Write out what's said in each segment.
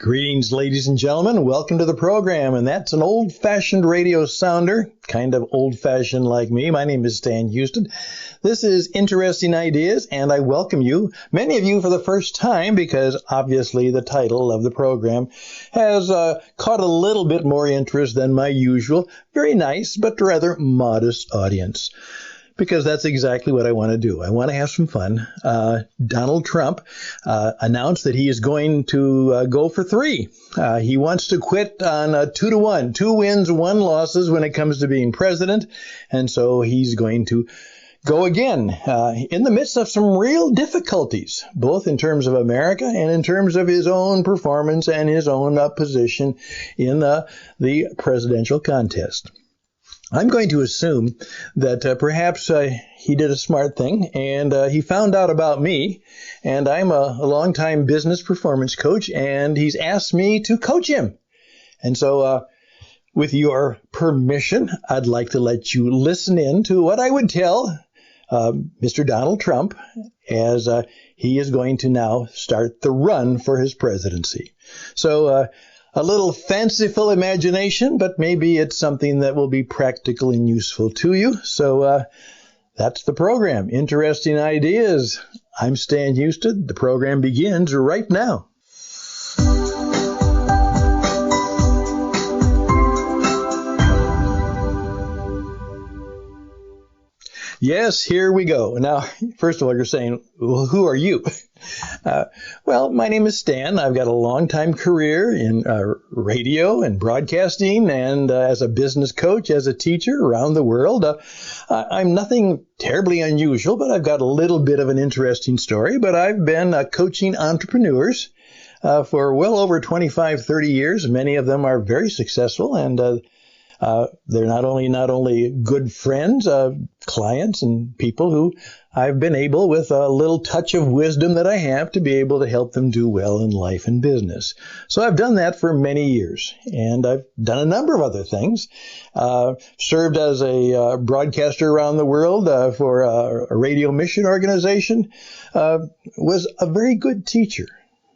Greetings, ladies and gentlemen. Welcome to the program. And that's an old-fashioned radio sounder, kind of old-fashioned like me. My name is Stan Houston. This is Interesting Ideas, and I welcome you, many of you for the first time, because obviously the title of the program has caught a little bit more interest than my usual, very nice, but rather modest audience. Because that's exactly what I want to do. I want to have some fun. Donald Trump announced that he is going to go for 3. He wants to quit on 2-1, 2 wins, 1 losses when it comes to being president. And so he's going to go again in the midst of some real difficulties, both in terms of America and in terms of his own performance and his own position in the presidential contest. I'm going to assume that perhaps he did a smart thing and he found out about me, and I'm a longtime business performance coach, and he's asked me to coach him. And so with your permission, I'd like to let you listen in to what I would tell Mr. Donald Trump as he is going to now start the run for his presidency. So a little fanciful imagination, but maybe it's something that will be practical and useful to you. So that's the program. Interesting Ideas. I'm Stan Houston. The program begins right now. Yes, here we go. Now, first of all, you're saying, well, who are you? Well, my name is Stan. I've got a long-time career in radio and broadcasting, and as a business coach, as a teacher around the world. I'm nothing terribly unusual, but I've got a little bit of an interesting story. But I've been coaching entrepreneurs for well over 25, 30 years. Many of them are very successful, and they're not only good friends, clients, and people who I've been able, with a little touch of wisdom that I have, to be able to help them do well in life and business. So I've done that for many years, and I've done a number of other things. Served as a broadcaster around the world for a radio mission organization. Was a very good teacher.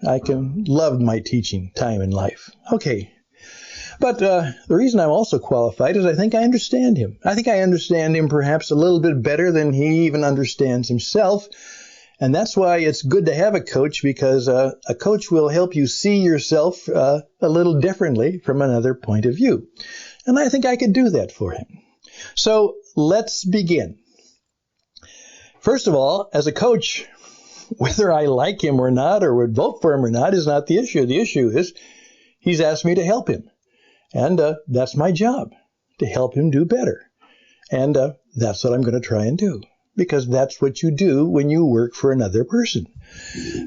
I loved my teaching time in life. Okay. But the reason I'm also qualified is I think I understand him. I think I understand him perhaps a little bit better than he even understands himself. And that's why it's good to have a coach, because a coach will help you see yourself a little differently from another point of view. And I think I could do that for him. So let's begin. First of all, as a coach, whether I like him or not, or would vote for him or not, is not the issue. The issue is he's asked me to help him. And that's my job, to help him do better. And that's what I'm going to try and do, because that's what you do when you work for another person.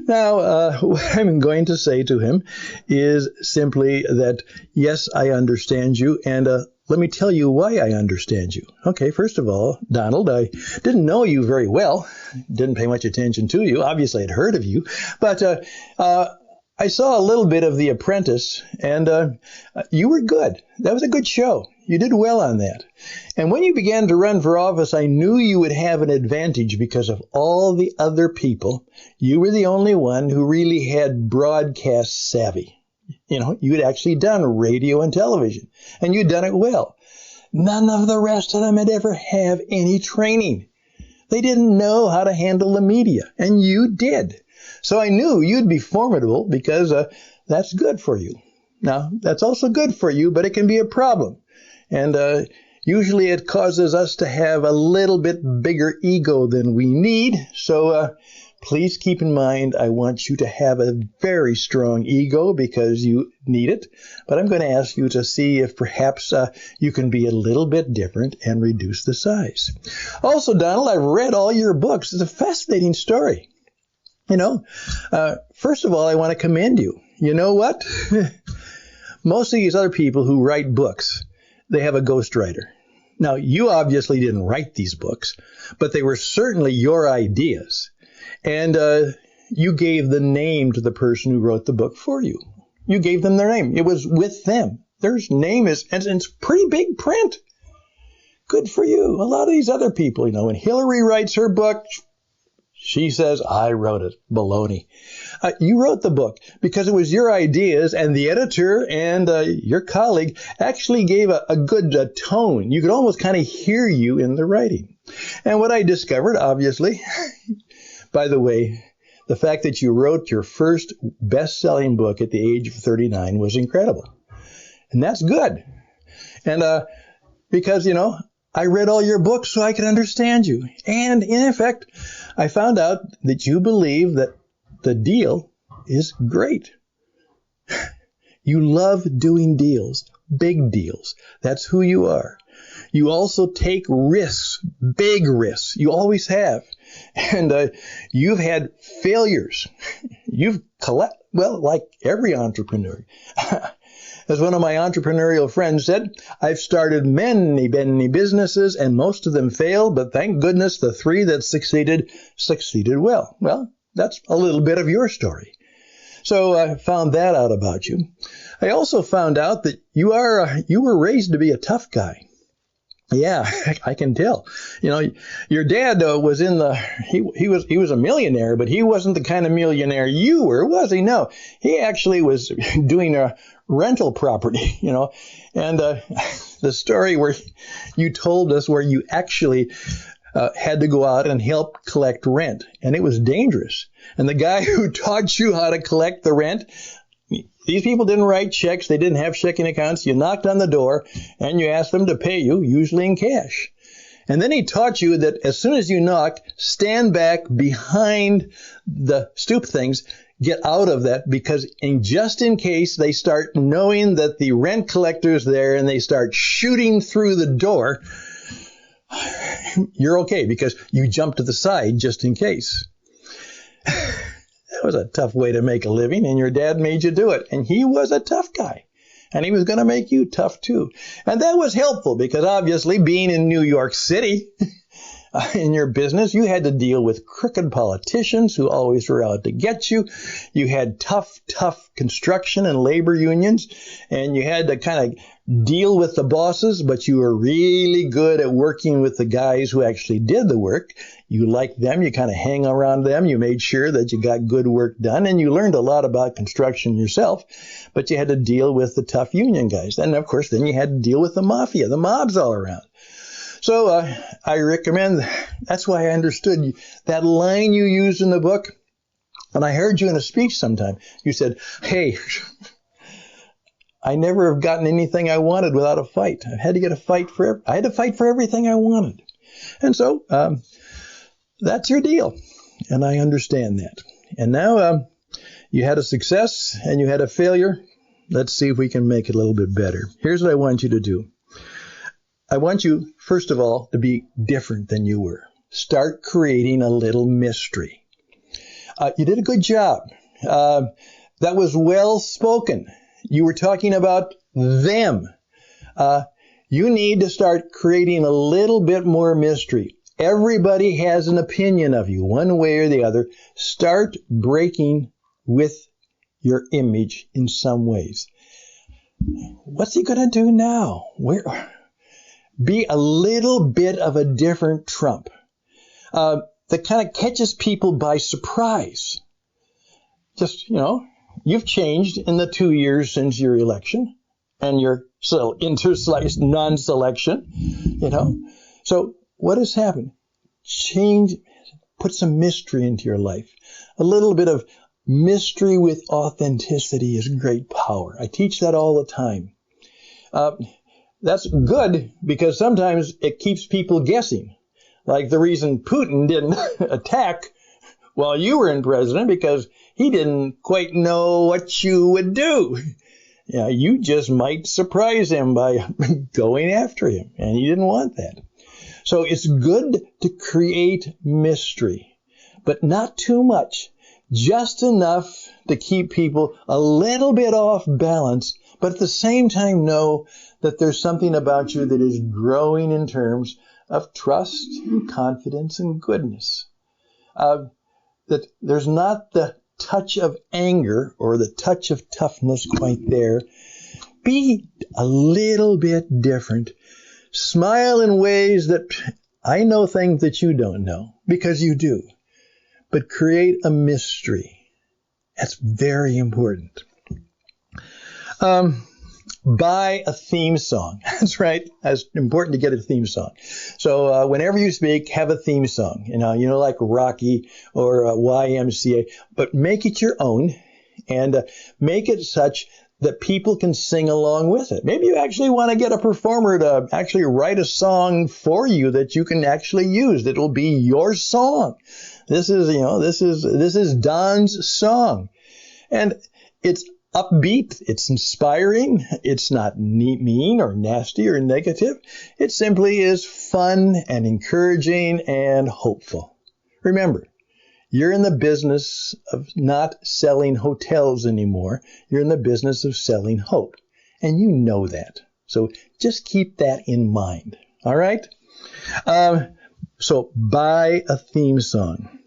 Now, what I'm going to say to him is simply that, yes, I understand you, and let me tell you why I understand you. Okay, first of all, Donald, I didn't know you very well, didn't pay much attention to you. Obviously, I'd heard of you, but I saw a little bit of The Apprentice, and you were good. That was a good show. You did well on that. And when you began to run for office, I knew you would have an advantage because of all the other people. You were the only one who really had broadcast savvy. You know, you had actually done radio and television, and you'd done it well. None of the rest of them had ever have any training. They didn't know how to handle the media, and you did. So I knew you'd be formidable, because that's good for you. Now, that's also good for you, but it can be a problem. And usually it causes us to have a little bit bigger ego than we need. So please keep in mind, I want you to have a very strong ego, because you need it. But I'm going to ask you to see if perhaps you can be a little bit different and reduce the size. Also, Donald, I've read all your books. It's a fascinating story. You know, first of all, I want to commend you. You know what? Most of these other people who write books, they have a ghostwriter. Now, you obviously didn't write these books, but they were certainly your ideas. And you gave the name to the person who wrote the book for you. You gave them their name. It was with them. Their name is, and it's pretty big print. Good for you. A lot of these other people, you know, when Hillary writes her book, she says, I wrote it. Baloney. You wrote the book because it was your ideas, and the editor and your colleague actually gave a good tone. You could almost kind of hear you in the writing. And what I discovered, obviously, by the way, the fact that you wrote your first best-selling book at the age of 39 was incredible. And that's good. And because, I read all your books so I could understand you. And in effect, I found out that you believe that the deal is great. You love doing deals, big deals. That's who you are. You also take risks, big risks. You always have. And you've had failures. Like every entrepreneur. As one of my entrepreneurial friends said, I've started many businesses and most of them failed, but thank goodness the 3 that succeeded well. Well, that's a little bit of your story. So I found that out about you. I also found out that you were raised to be a tough guy. Yeah, I can tell. Your dad was he was a millionaire, but he wasn't the kind of millionaire you were, was he? No, he actually was doing a rental property, and the story where you told us where you actually had to go out and help collect rent, and it was dangerous. And the guy who taught you how to collect the rent, these people didn't write checks. They didn't have checking accounts. You knocked on the door and you asked them to pay you, usually in cash. And then he taught you that as soon as you knock, stand back behind the stoop things, get out of that, because just in case they start knowing that the rent collector's there and they start shooting through the door, you're okay because you jump to the side just in case. That was a tough way to make a living, and your dad made you do it. And he was a tough guy, and he was going to make you tough too. And that was helpful because obviously being in New York City in your business, you had to deal with crooked politicians who always were out to get you. You had tough construction and labor unions, and you had to kind of deal with the bosses, but you were really good at working with the guys who actually did the work. You liked them. You kind of hang around them. You made sure that you got good work done, and you learned a lot about construction yourself, but you had to deal with the tough union guys. And, of course, then you had to deal with the mafia, the mobs all around. So I recommend, that's why I understood that line you used in the book. And I heard you in a speech sometime. You said, hey, I never have gotten anything I wanted without a fight. I had to fight for everything I wanted. And so that's your deal. And I understand that. And now you had a success and you had a failure. Let's see if we can make it a little bit better. Here's what I want you to do. I want you, first of all, to be different than you were. Start creating a little mystery. You did a good job. That was well spoken. You were talking about them. You need to start creating a little bit more mystery. Everybody has an opinion of you, one way or the other. Start breaking with your image in some ways. What's he going to do now? Be a little bit of a different Trump that kind of catches people by surprise. Just, you've changed in the 2 years since your election and your non-selection, So what has happened? Change, put some mystery into your life. A little bit of mystery with authenticity is great power. I teach that all the time. That's good because sometimes it keeps people guessing. Like the reason Putin didn't attack while you were in president because he didn't quite know what you would do. You just might surprise him by going after him, and he didn't want that. So it's good to create mystery, but not too much. Just enough to keep people a little bit off balance, but at the same time know that there's something about you that is growing in terms of trust and confidence and goodness. That there's not the touch of anger or the touch of toughness quite there. Be a little bit different. Smile in ways that I know things that you don't know, because you do. But create a mystery. That's very important. Buy a theme song. That's right. That's important to get a theme song. So whenever you speak, have a theme song. Like Rocky or YMCA, but make it your own and make it such that people can sing along with it. Maybe you actually want to get a performer to actually write a song for you that you can actually use. That will be your song. This is Don's song, and it's upbeat, it's inspiring, it's not mean or nasty or negative. It simply is fun and encouraging and hopeful. Remember, you're in the business of not selling hotels anymore. You're in the business of selling hope. And you know that. So just keep that in mind. All right? So buy a theme song.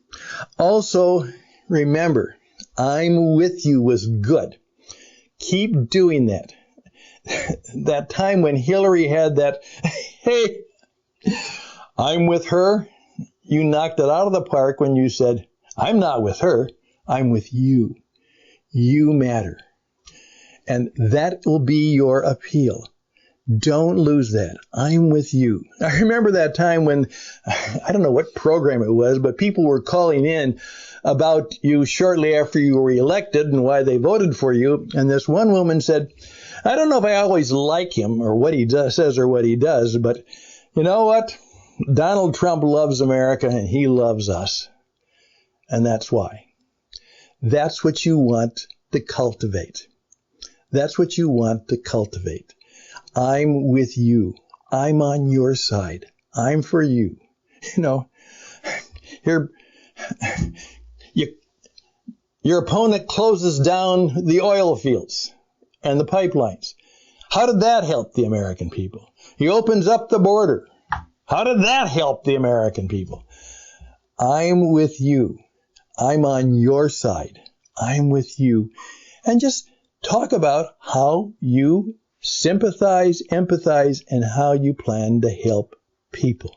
Also, remember, I'm with you was good. Keep doing that. That time when Hillary had that, hey, I'm with her, you knocked it out of the park when you said, I'm not with her, I'm with you. You matter. And that will be your appeal. Don't lose that. I'm with you. I remember that time when, I don't know what program it was, but people were calling in about you shortly after you were elected and why they voted for you. And this one woman said, I don't know if I always like him or what he says or what he does, but you know what? Donald Trump loves America and he loves us. And that's why. That's what you want to cultivate. That's what you want to cultivate. I'm with you. I'm on your side. I'm for you. Your opponent closes down the oil fields and the pipelines. How did that help the American people? He opens up the border. How did that help the American people? I'm with you. I'm on your side. I'm with you. And just talk about how you sympathize, empathize, and how you plan to help people.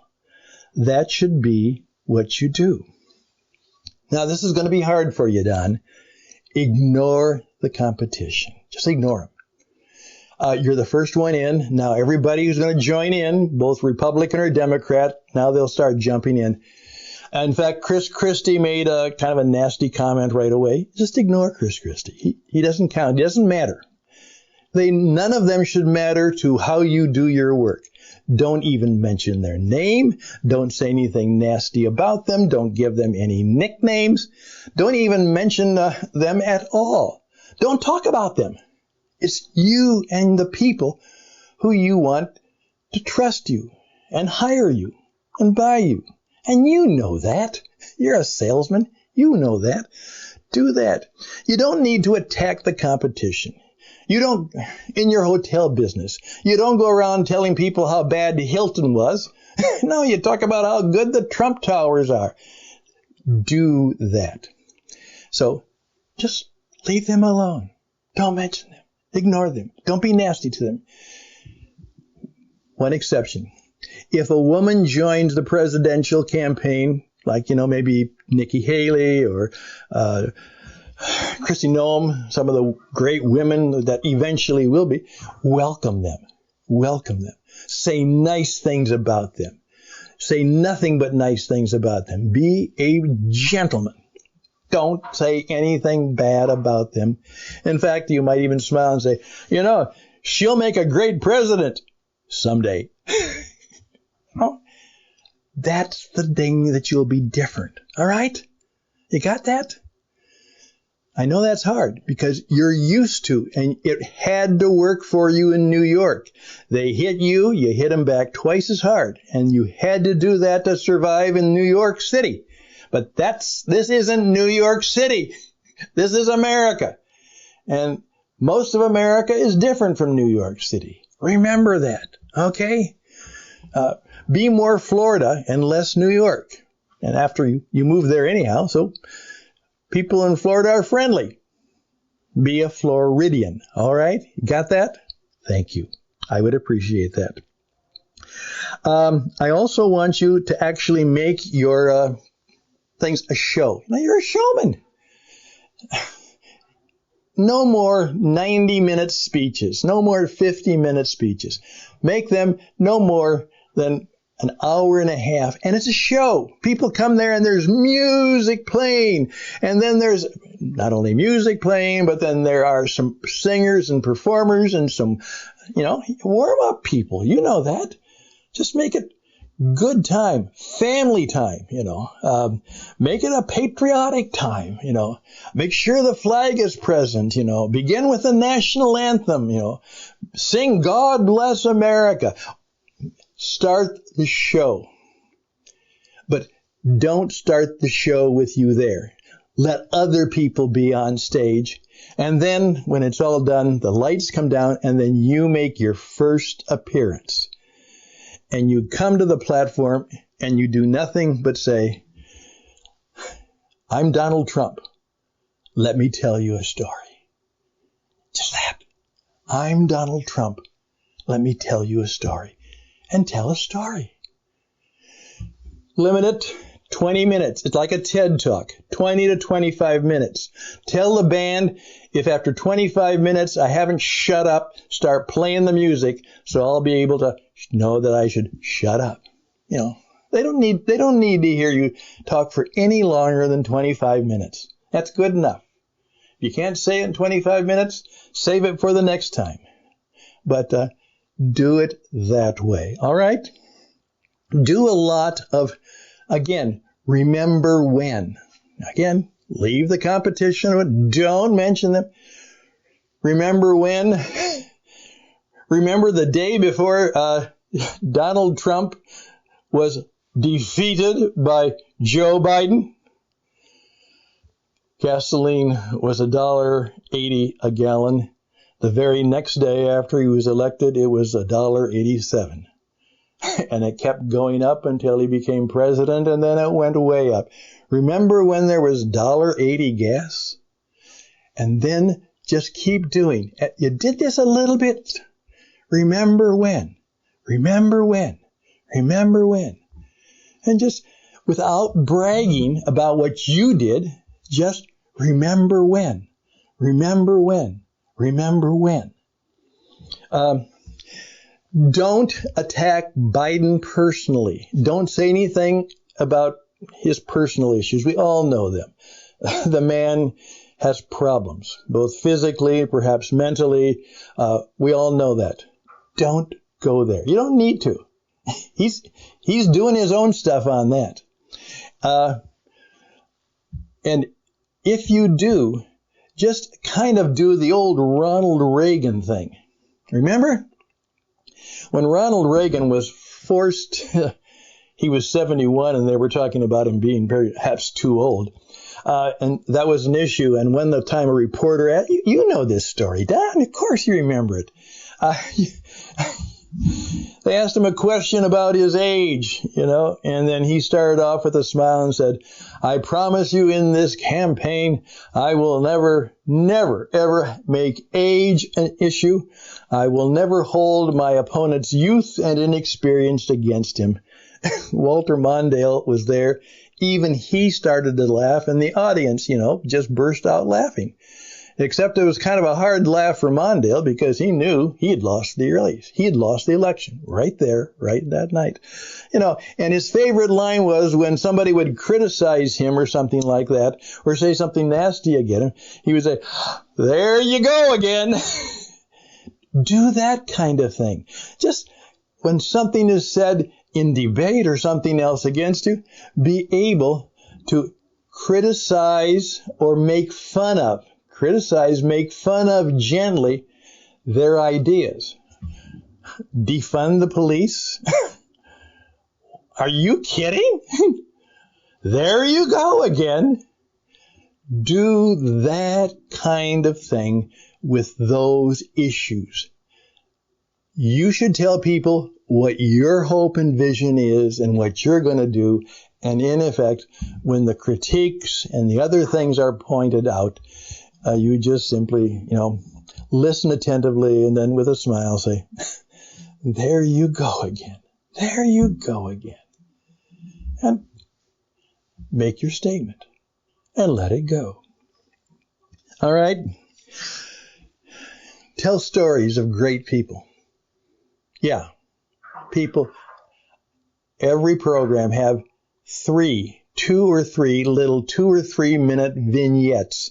That should be what you do. Now, this is going to be hard for you, Don. Ignore the competition. Just ignore them. You're the first one in. Now, everybody who's going to join in, both Republican or Democrat, now they'll start jumping in. In fact, Chris Christie made a kind of a nasty comment right away. Just ignore Chris Christie. He doesn't count. He doesn't matter. None of them should matter to how you do your work. Don't even mention their name. Don't say anything nasty about them. Don't give them any nicknames. Don't even mention them at all. Don't talk about them. It's you and the people who you want to trust you and hire you and buy you. And you know that. You're a salesman. You know that. Do that. You don't need to attack the competition. You don't, in your hotel business, you don't go around telling people how bad Hilton was. No, you talk about how good the Trump Towers are. Do that. So just leave them alone. Don't mention them. Ignore them. Don't be nasty to them. One exception. If a woman joins the presidential campaign, like, maybe Nikki Haley or Kristi Noem, some of the great women that eventually will be, welcome them. Welcome them. Say nice things about them. Say nothing but nice things about them. Be a gentleman. Don't say anything bad about them. In fact, you might even smile and say, she'll make a great president someday. That's the thing that you'll be different. All right? You got that? I know that's hard because you're used to, and it had to work for you in New York. They hit you, you hit them back twice as hard, and you had to do that to survive in New York City. But this isn't New York City. This is America. And most of America is different from New York City. Remember that, okay? Be more Florida and less New York. And after you move there anyhow, so people in Florida are friendly. Be a Floridian, all right? Got that? Thank you. I would appreciate that. I also want you to actually make your things a show. Now, you're a showman. no more 90-minute speeches, no more 50-minute speeches. Make them no more than an hour and a half. And it's a show. People come there and there's music playing. And then there's not only music playing, but then there are some singers and performers and some, warm-up people. You know that. Just make it good time, family time, make it a patriotic time, make sure the flag is present, begin with the national anthem, sing God Bless America. Start the show, but don't start the show with you there. Let other people be on stage. And then when it's all done, the lights come down and then you make your first appearance. And you come to the platform and you do nothing but say, I'm Donald Trump. Let me tell you a story. Just that. I'm Donald Trump. Let me tell you a story. And tell a story. Limit it 20 minutes. It's like a TED Talk, 20 to 25 minutes. Tell the band, if after 25 minutes I haven't shut up, start playing the music so I'll be able to know that I should shut up. They don't need to hear you talk for any longer than 25 minutes. That's good enough. If you can't say it in 25 minutes, save it for the next time. But do it that way. All right? Do a lot of, again, remember when. Again, leave the competition. Don't mention them. Remember when. Remember the day before Donald Trump was defeated by Joe Biden? Gasoline was $1.80 a gallon. The very next day after he was elected, it was $1.87. And it kept going up until he became president, and then it went way up. Remember when there was $1.80 gas? And then just keep doing. You did this a little bit. Remember when. Remember when. Remember when. And just without bragging about what you did, just remember when. Remember when. Remember when. Don't attack Biden personally. Don't say anything about his personal issues. We all know them. The man has problems, both physically, perhaps mentally. We all know that. Don't go there. You don't need to. He's doing his own stuff on that. And if you do, just kind of do the old Ronald Reagan thing. Remember? When Ronald Reagan was forced, he was 71 and they were talking about him being perhaps too old. And that was an issue. And when the time a reporter asked, you know this story, Don, of course you remember it. They asked him a question about his age, and then he started off with a smile and said, I promise you in this campaign, I will never, ever make age an issue. I will never hold my opponent's youth and inexperience against him. Walter Mondale was there. Even he started to laugh, and the audience, just burst out laughing. Except it was kind of a hard laugh for Mondale because he knew he had lost the race. He had lost the election right there, right that night. And his favorite line was when somebody would criticize him or something like that, or say something nasty against him, he would say, there you go again. Do that kind of thing. Just when something is said in debate or something else against you, be able to criticize or make fun of gently their ideas. Defund the police? Are you kidding? There you go again. Do that kind of thing with those issues. You should tell people what your hope and vision is and what you're going to do. And in effect, when the critiques and the other things are pointed out, you just simply, listen attentively and then with a smile say, there you go again. There you go again. And make your statement and let it go. All right. Tell stories of great people. Yeah, people, every program have 2 or 3 little 2 or 3 minute vignettes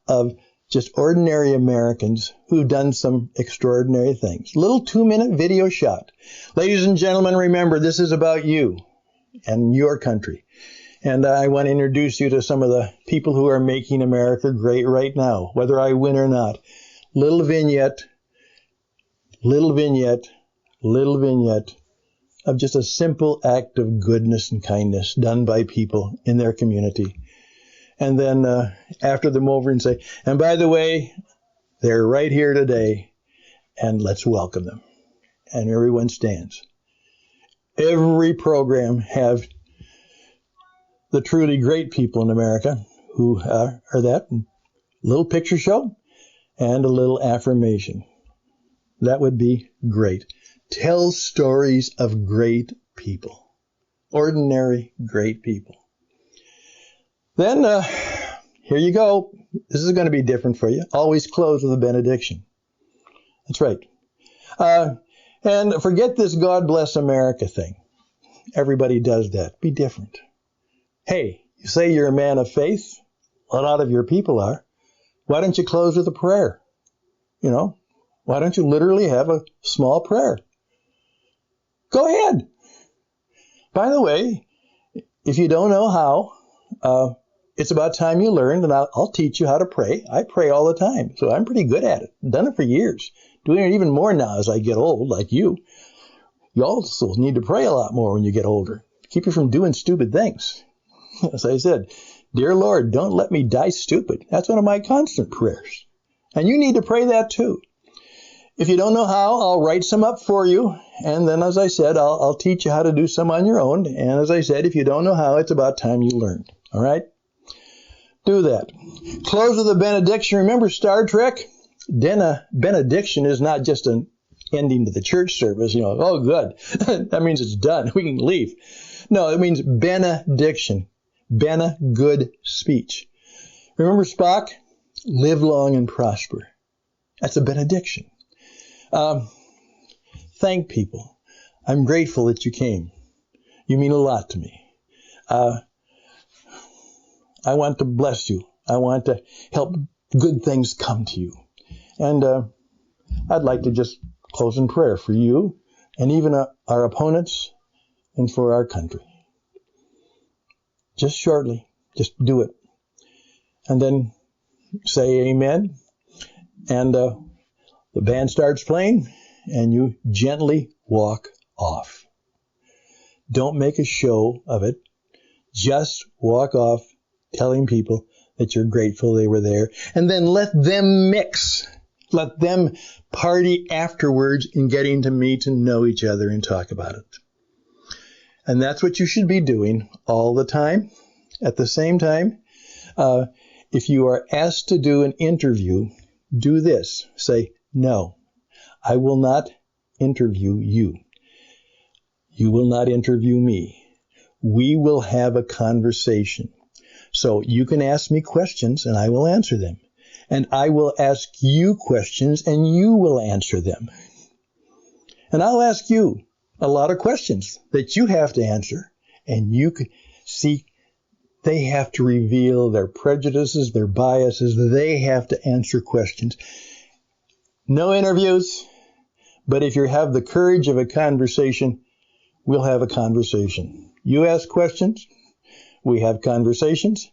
of just ordinary Americans who've done some extraordinary things. Little 2-minute video shot. Ladies and gentlemen, remember, this is about you and your country. And I want to introduce you to some of the people who are making America great right now, whether I win or not. Little vignette of just a simple act of goodness and kindness done by people in their community. And then after them over and say, and by the way, they're right here today, and let's welcome them. And everyone stands. Every program have the truly great people in America who are that little picture show and a little affirmation. That would be great. Tell stories of great people. Ordinary great people. Then, here you go. This is going to be different for you. Always close with a benediction. That's right. And forget this God bless America thing. Everybody does that. Be different. Hey, you say you're a man of faith. A lot of your people are. Why don't you close with a prayer? Why don't you literally have a small prayer? Go ahead. By the way, if you don't know how, it's about time you learned, and I'll teach you how to pray. I pray all the time, so I'm pretty good at it. Done it for years. Doing it even more now as I get old, like you. You also need to pray a lot more when you get older. Keep you from doing stupid things. As I said, dear Lord, don't let me die stupid. That's one of my constant prayers. And you need to pray that too. If you don't know how, I'll write some up for you. And then, as I said, I'll teach you how to do some on your own. And as I said, if you don't know how, it's about time you learned. All right? Do that. Close with a benediction. Remember Star Trek? Benediction is not just an ending to the church service. Oh, good. That means it's done. We can leave. No, it means benediction. Good speech. Remember Spock? Live long and prosper. That's a benediction. Thank people. I'm grateful that you came. You mean a lot to me. I want to bless you. I want to help good things come to you. And I'd like to just close in prayer for you and even our opponents and for our country. Just shortly. Just do it. And then say amen. And the band starts playing and you gently walk off. Don't make a show of it. Just walk off telling people that you're grateful they were there. And then let them mix. Let them party afterwards in getting to meet and know each other and talk about it. And that's what you should be doing all the time. At the same time, if you are asked to do an interview, do this. Say, no, I will not interview you. You will not interview me. We will have a conversation. So you can ask me questions and I will answer them. And I will ask you questions and you will answer them. And I'll ask you a lot of questions that you have to answer. And you can see they have to reveal their prejudices, their biases. They have to answer questions. No interviews, but if you have the courage of a conversation, we'll have a conversation. You ask questions, we have conversations.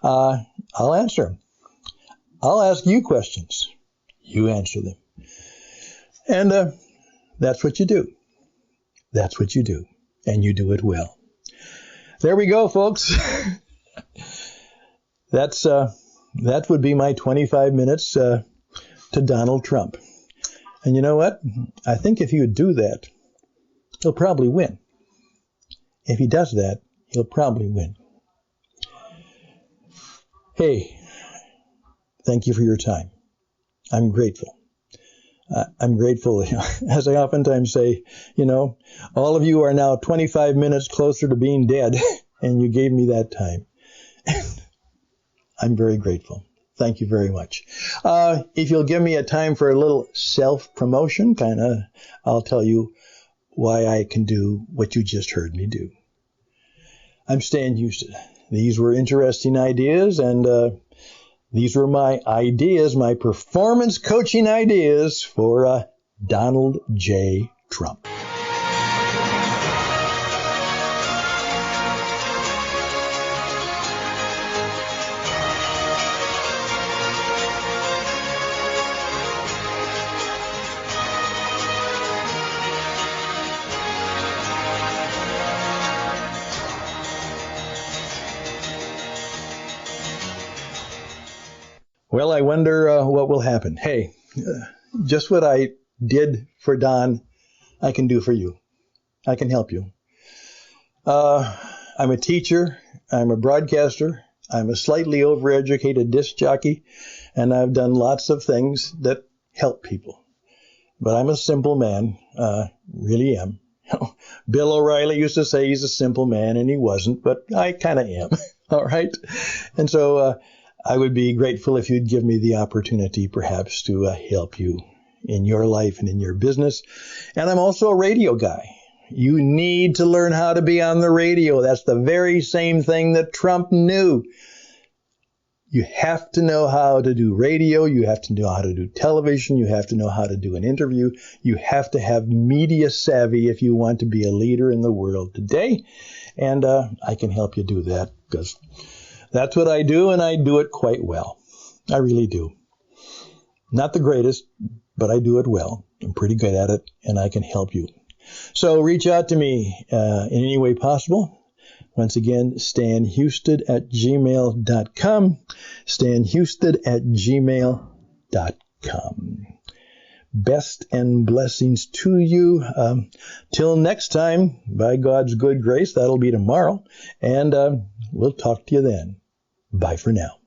I'll answer them. I'll ask you questions. You answer them. And that's what you do. That's what you do. And you do it well. There we go, folks. That would be my 25 minutes to Donald Trump. And you know what? I think if he would do that, he'll probably win. If he does that, he'll probably win. Hey, thank you for your time. I'm grateful. I'm grateful, as I oftentimes say, all of you are now 25 minutes closer to being dead, and you gave me that time. I'm very grateful. Thank you very much. If you'll give me a time for a little self-promotion, I'll tell you why I can do what you just heard me do. I'm Stan Houston. These were interesting ideas, and these were my ideas, my performance coaching ideas for Donald J. Trump. Well, I wonder what will happen. Hey, just what I did for Don, I can do for you. I can help you. I'm a teacher. I'm a broadcaster. I'm a slightly overeducated disc jockey, and I've done lots of things that help people. But I'm a simple man, really am. Bill O'Reilly used to say he's a simple man, and he wasn't, but I kind of am. All right? And so I would be grateful if you'd give me the opportunity perhaps to help you in your life and in your business. And I'm also a radio guy. You need to learn how to be on the radio. That's the very same thing that Trump knew. You have to know how to do radio. You have to know how to do television. You have to know how to do an interview. You have to have media savvy if you want to be a leader in the world today. And I can help you do that because that's what I do, and I do it quite well. I really do. Not the greatest, but I do it well. I'm pretty good at it, and I can help you. So reach out to me in any way possible. Once again, stanhouston@gmail.com. stanhouston@gmail.com. Best and blessings to you. Till next time, by God's good grace, that'll be tomorrow. And we'll talk to you then. Bye for now.